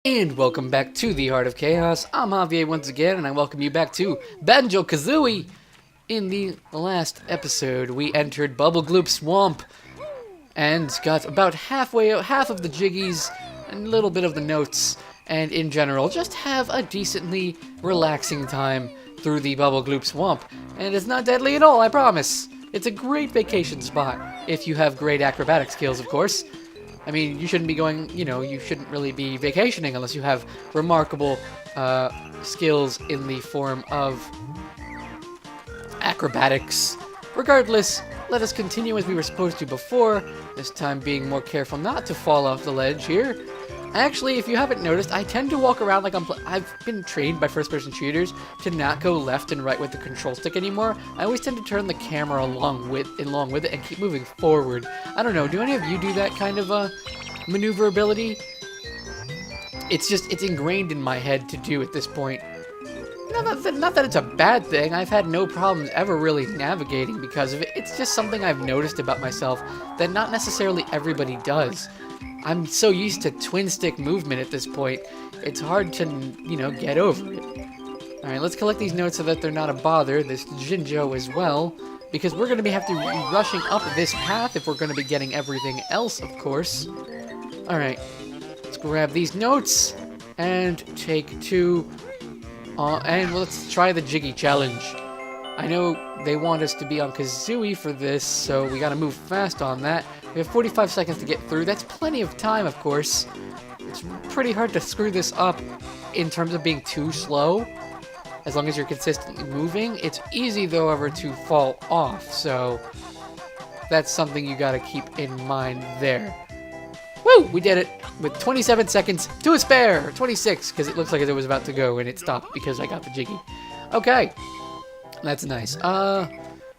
And welcome back to the Heart of Chaos. I'm Javier once again, and I welcome you back to Banjo Kazooie. In the last episode, we entered Bubble Gloop Swamp and got about half of the jiggies and a little bit of the notes, and in general, just have a decently relaxing time through the Bubble Gloop Swamp. And it's not deadly at all, I promise. It's a great vacation spot, if you have great acrobatic skills, of course. I mean, you shouldn't be going, you shouldn't really be vacationing unless you have remarkable skills in the form of acrobatics. Regardless, let us continue as we were supposed to before, this time being more careful not to fall off the ledge here. Actually, if you haven't noticed, I tend to walk around like I've been trained by first-person shooters to not go left and right with the control stick anymore. I always tend to turn the camera along with it and keep moving forward. I don't know, do any of you do that kind of maneuverability? It's ingrained in my head to do at this point. Not that it's a bad thing. I've had no problems ever really navigating because of it. It's just something I've noticed about myself that not necessarily everybody does. I'm so used to twin stick movement at this point, it's hard to, get over it. Alright, let's collect these notes so that they're not a bother, this Jinjo as well, because we're going to have to be rushing up this path if we're going to be getting everything else, of course. Alright, let's grab these notes, and take two, and let's try the Jiggy Challenge. I know they want us to be on Kazooie for this, so we gotta move fast on that. We have 45 seconds to get through. That's plenty of time, of course. It's pretty hard to screw this up in terms of being too slow, as long as you're consistently moving. It's easy, though, ever to fall off, so that's something you gotta keep in mind there. Woo! We did it with 27 seconds to a spare! 26, because it looks like it was about to go, and it stopped because I got the Jiggy. Okay. That's nice.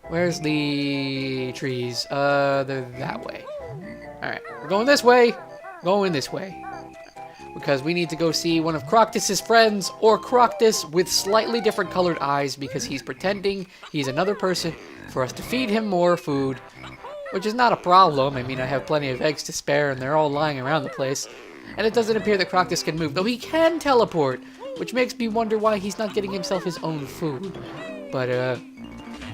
Where's the trees? They're that way. Alright, we're going this way. Going this way. Because we need to go see one of Croctus's friends, or Croctus with slightly different colored eyes, because he's pretending he's another person for us to feed him more food. Which is not a problem. I mean, I have plenty of eggs to spare, and they're all lying around the place. And it doesn't appear that Croctus can move, though he can teleport, which makes me wonder why he's not getting himself his own food. But,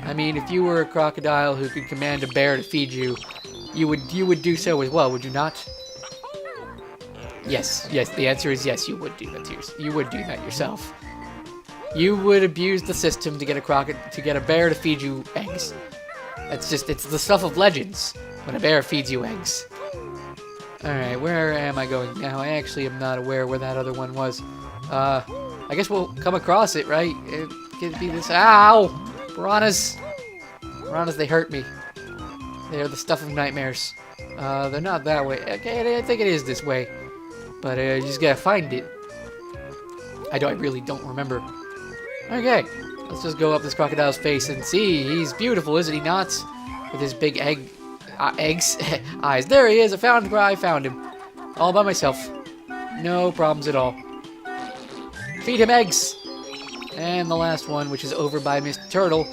I mean, if you were a crocodile who could command a bear to feed you, you would do so as well, would you not? Yes, the answer is yes, you would do that. You would do that yourself. You would abuse the system to get a bear to feed you eggs. It's the stuff of legends when a bear feeds you eggs. Alright, where am I going now? I actually am not aware where that other one was. I guess we'll come across it, right? It could be this. Ow! Piranhas! Piranhas, they hurt me. They're the stuff of nightmares. They're not that way. Okay, I think it is this way. But you just gotta find it. I really don't remember. Okay, let's just go up this crocodile's face and see. He's beautiful, isn't he not? With his big eyes. There he is. I found him. All by myself. No problems at all. Feed him eggs! And the last one, which is over by Mr. Turtle.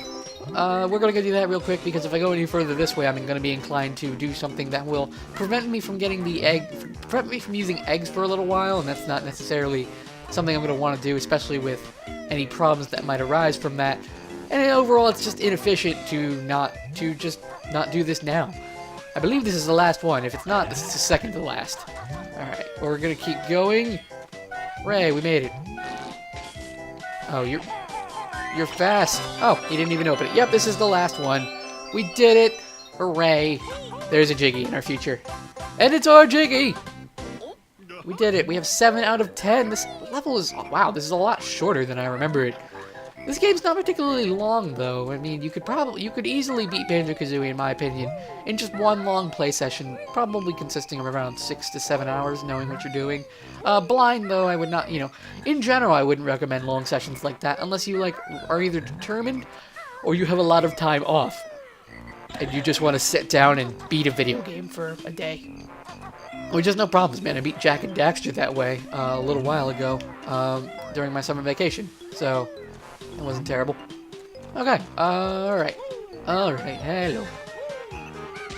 We're going to go do that real quick, because if I go any further this way, I'm going to be inclined to do something that will prevent me from getting prevent me from using eggs for a little while, and that's not necessarily something I'm going to want to do, especially with any problems that might arise from that. And overall, it's just inefficient to just not do this now. I believe this is the last one. If it's not, this is the second to last. Alright, well, we're going to keep going. Hooray, we made it. Oh, you're fast. Oh, he didn't even open it. Yep, this is the last one. We did it. Hooray. There's a Jiggy in our future. And it's our Jiggy! We did it. We have 7 out of 10. This level is... Wow, this is a lot shorter than I remember it. This game's not particularly long, though. I mean, you could easily beat Banjo Kazooie, in my opinion, in just one long play session, probably consisting of around 6 to 7 hours, knowing what you're doing. Blind, though, I would not, in general, I wouldn't recommend long sessions like that, unless you, are either determined, or you have a lot of time off, and you just want to sit down and beat a video game for a day. Which is no problems, man. I beat Jak and Daxter that way, a little while ago, during my summer vacation, so... It wasn't terrible. Okay, alright. Alright, hello.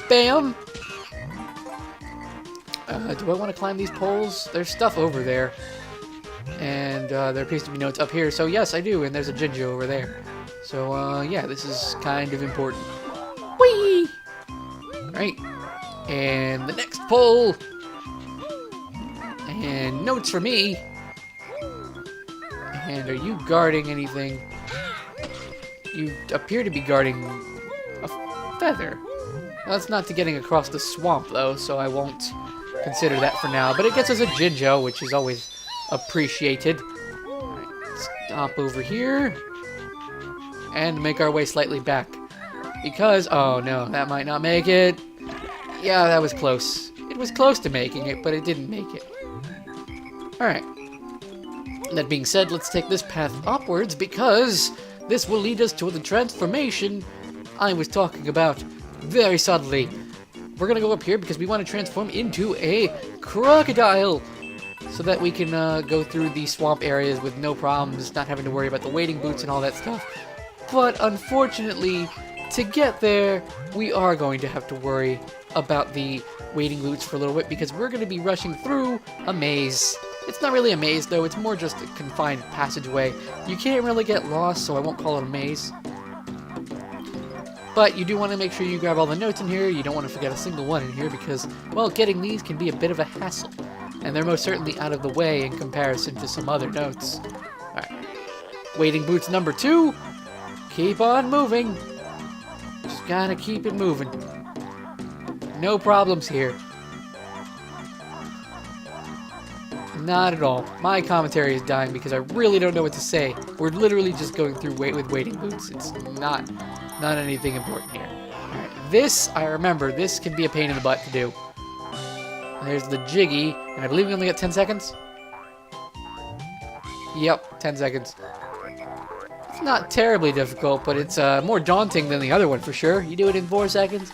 Bam! Do I want to climb these poles? There's stuff over there. And there appears to be notes up here, so yes, I do, and there's a Jinjo over there. So, yeah, this is kind of important. Whee! Right. And the next pull. And notes for me. And are you guarding anything? You appear to be guarding a feather. That's not to getting across the swamp, though, so I won't consider that for now. But it gets us a Jinjo, which is always appreciated. Alright, stop over here. And make our way slightly back. Because, oh no, that might not make it. Yeah, that was close. It was close to making it, but it didn't make it. Alright. That being said, let's take this path upwards, because this will lead us to the transformation I was talking about very subtly. We're gonna go up here because we want to transform into a crocodile, so that we can go through the swamp areas with no problems, not having to worry about the wading boots and all that stuff. But unfortunately, to get there, we are going to have to worry about the wading boots for a little bit, because we're going to be rushing through a maze. It's not really a maze, though. It's more just a confined passageway. You can't really get lost, so I won't call it a maze. But you do want to make sure you grab all the notes in here. You don't want to forget a single one in here, because, well, getting these can be a bit of a hassle. And they're most certainly out of the way in comparison to some other notes. Alright. Wading boots number 2. Keep on moving. Just gotta keep it moving. No problems here. Not at all. My commentary is dying because I really don't know what to say. We're literally just going through with wading boots. It's not anything important here. Alright, this, I remember, this can be a pain in the butt to do. There's the Jiggy, and I believe we only got 10 seconds? Yep, 10 seconds. It's not terribly difficult, but it's more daunting than the other one for sure. You do it in 4 seconds.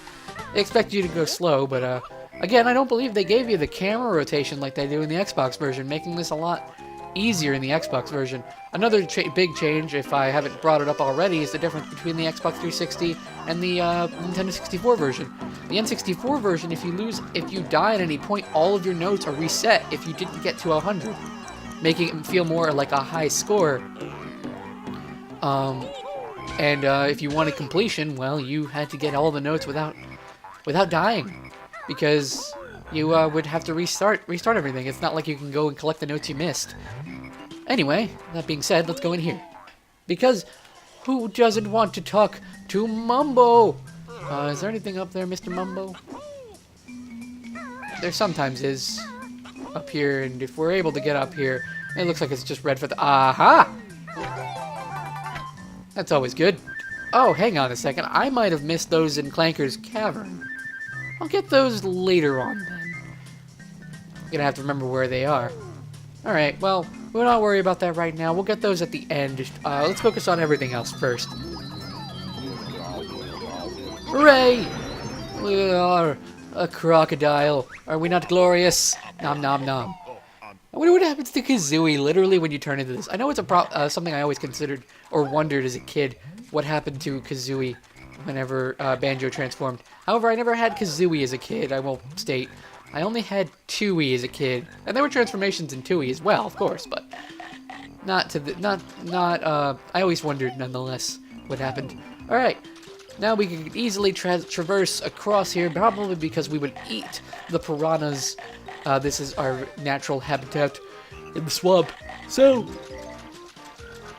They expect you to go slow, but again, I don't believe they gave you the camera rotation like they do in the Xbox version, making this a lot easier in the Xbox version. Another big change, if I haven't brought it up already, is the difference between the Xbox 360 and the Nintendo 64 version. The N64 version, if you die at any point, all of your notes are reset if you didn't get to 100, making it feel more like a high score. And if you wanted completion, well, you had to get all the notes without dying, because you would have to restart everything. It's not like you can go and collect the notes you missed. Anyway, that being said, let's go in here, because who doesn't want to talk to Mumbo? Is there anything up there, Mr. Mumbo? There sometimes is up here, and if we're able to get up here, it looks like it's just red for the... Aha! That's always good. Oh, hang on a second. I might have missed those in Clanker's Cavern. I'll get those later on, then. I'm gonna have to remember where they are. Alright, well, we'll not worry about that right now. We'll get those at the end. Let's focus on everything else first. Hooray! We are a crocodile. Are we not glorious? Nom nom nom. I wonder what happens to Kazooie literally when you turn into this. I know it's something I always considered or wondered as a kid, what happened to Kazooie whenever Banjo transformed. However, I never had Kazooie as a kid, I won't state. I only had Tooie as a kid, and there were transformations in Tooie as well, of course, but I always wondered nonetheless what happened. All right, now we can easily traverse across here, probably because we would eat the piranhas. This is our natural habitat in the swamp, so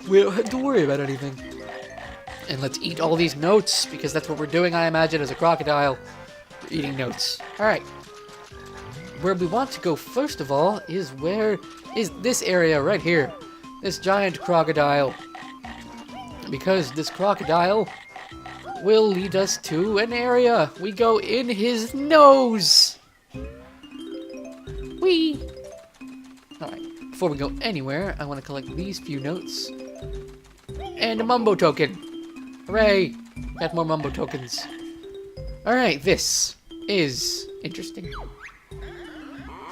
we don't have to worry about anything. And let's eat all these notes, because that's what we're doing, I imagine, as a crocodile. We're eating notes. Alright. Where we want to go first of all is this area right here. This giant crocodile. Because this crocodile will lead us to an area. We go in his nose. Whee! Alright. Before we go anywhere, I want to collect these few notes. And a Mumbo token. Hooray! Got more Mumbo tokens. Alright, this is interesting.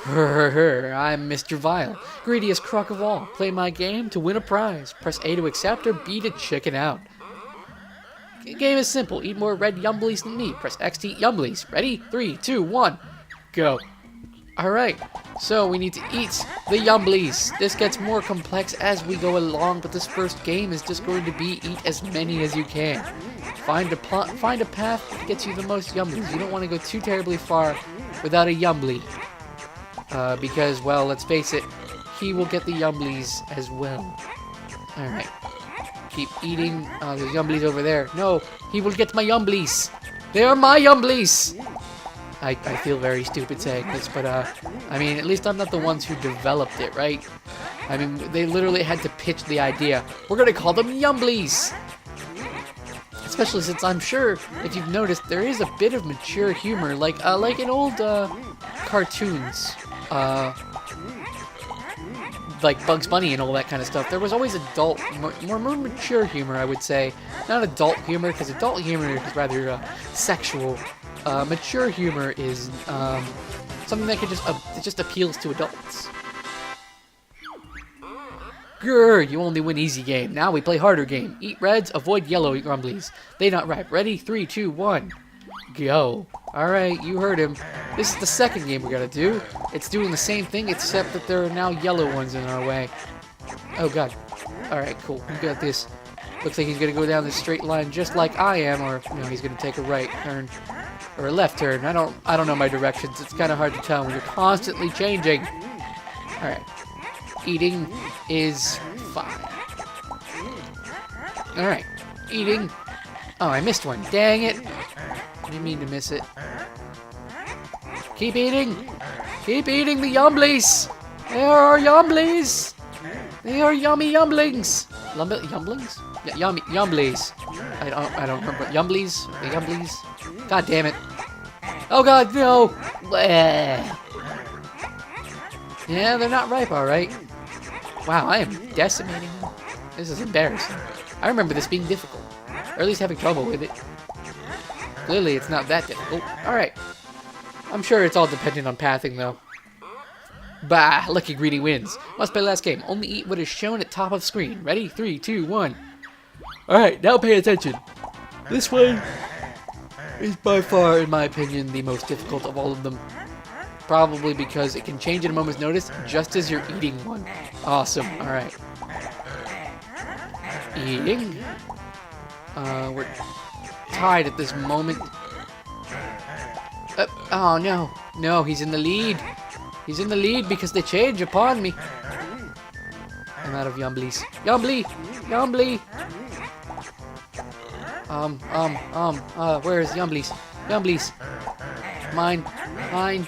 I'm Mr. Vile, greediest croc of all. Play my game to win a prize. Press A to accept or B to chicken out. The game is simple. Eat more red yumblies than me. Press X to eat yumblies. Ready? 3, 2, 1, go. Alright, so we need to eat the Yumblies. This gets more complex as we go along, but this first game is just going to be eat as many as you can. Find a path that gets you the most Yumblies. You don't want to go too terribly far without a Yumbly. Because, well, let's face it, he will get the Yumblies as well. Alright. Keep eating. There's Yumblies over there. No, he will get my Yumblies. They are my Yumblies! I feel very stupid saying this, but, I mean, at least I'm not the ones who developed it, right? I mean, they literally had to pitch the idea. We're gonna call them Yumblies! Especially since I'm sure, if you've noticed, there is a bit of mature humor, like in old, cartoons. Like Bugs Bunny and all that kind of stuff. There was always adult, more mature humor, I would say. Not adult humor, because adult humor is rather, sexual. Mature humor is something that could just appeals to adults. Grr, you only win easy game. Now we play harder game. Eat reds, avoid yellow Grumblies. They not ripe. Ready? 3, 2, 1. Go. Alright, you heard him. This is the second game we gotta do. It's doing the same thing, except that there are now yellow ones in our way. Oh god. Alright, cool. We got this. Looks like he's gonna go down this straight line just like I am, or you know, he's gonna take a right turn. Or a left turn. I don't know my directions. It's kinda hard to tell when you're constantly changing. Alright. Eating is fine. Alright. Eating. Oh, I missed one. Dang it. I didn't mean to miss it. Keep eating. Keep eating the Yumblies. There are Yumblies. They are yummy Yumblings. Yumblings? Yeah, yummy Yumblies. I don't remember. Yumblies? The Yumblies? God damn it. Oh god, no. Bleh. Yeah, they're not ripe, alright. Wow, I am decimating them. This is embarrassing. I remember this being difficult. Or at least having trouble with it. Clearly, it's not that difficult. Alright. I'm sure it's all dependent on pathing, though. Bah! Lucky Greedy wins. Must play last game. Only eat what is shown at top of screen. Ready? 3, 2, 1. Alright, now pay attention. This way is by far, in my opinion, the most difficult of all of them. Probably because it can change at a moment's notice, just as you're eating one. Awesome. Alright. Eating. We're tied at this moment. Oh, no. No, he's in the lead. He's in the lead because they change upon me. I'm out of Yumblies. Yumbly! Yumbly! Where's Yumblies? Yumblies! Mine. Mine.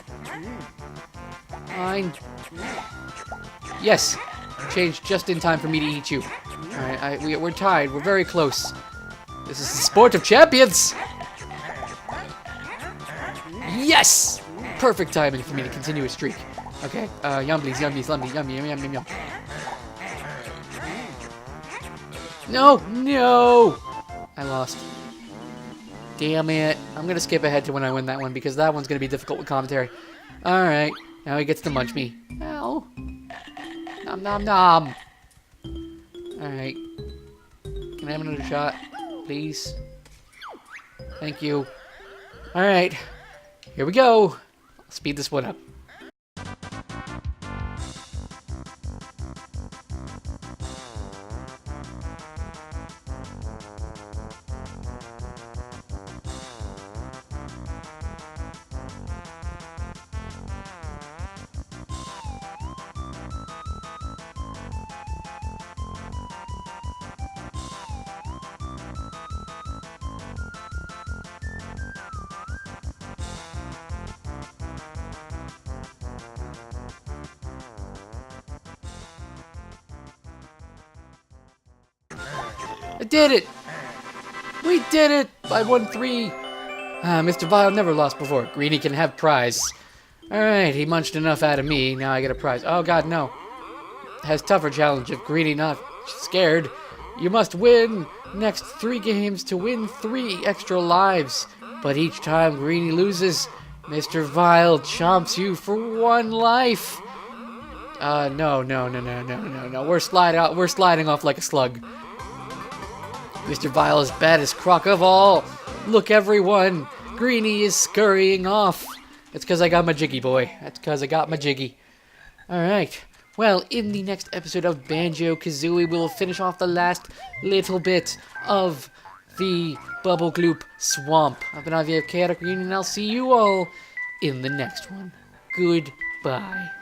Mine. Yes! Changed just in time for me to eat you. Alright, we're tied. We're very close. This is the sport of champions! Yes! Perfect timing for me to continue a streak. Okay, Yumblies, Yumblies, Yumblies, yum, yum, yum, yum, yum. No! No! I lost. Damn it. I'm gonna skip ahead to when I win that one, because that one's gonna be difficult with commentary. Alright, now he gets to munch me. Ow. Nom nom nom. Alright. Can I have another shot? Please? Thank you. Alright. Here we go. I'll speed this one up. I did it! We did it! I won 3! Mr. Vile never lost before. Greedy can have prize. Alright, he munched enough out of me. Now I get a prize. Oh god, no. Has tougher challenge if Greedy not scared. You must win next 3 games to win 3 extra lives. But each time Greedy loses, Mr. Vile chomps you for 1 life. No. We're sliding off like a slug. Mr. Vile is baddest croc of all. Look, everyone. Greeny is scurrying off. It's because I got my jiggy, boy. That's because I got my jiggy. Alright. Well, in the next episode of Banjo Kazooie, we'll finish off the last little bit of the Bubble Gloop Swamp. I've been Ilia, and I'll see you all in the next one. Goodbye.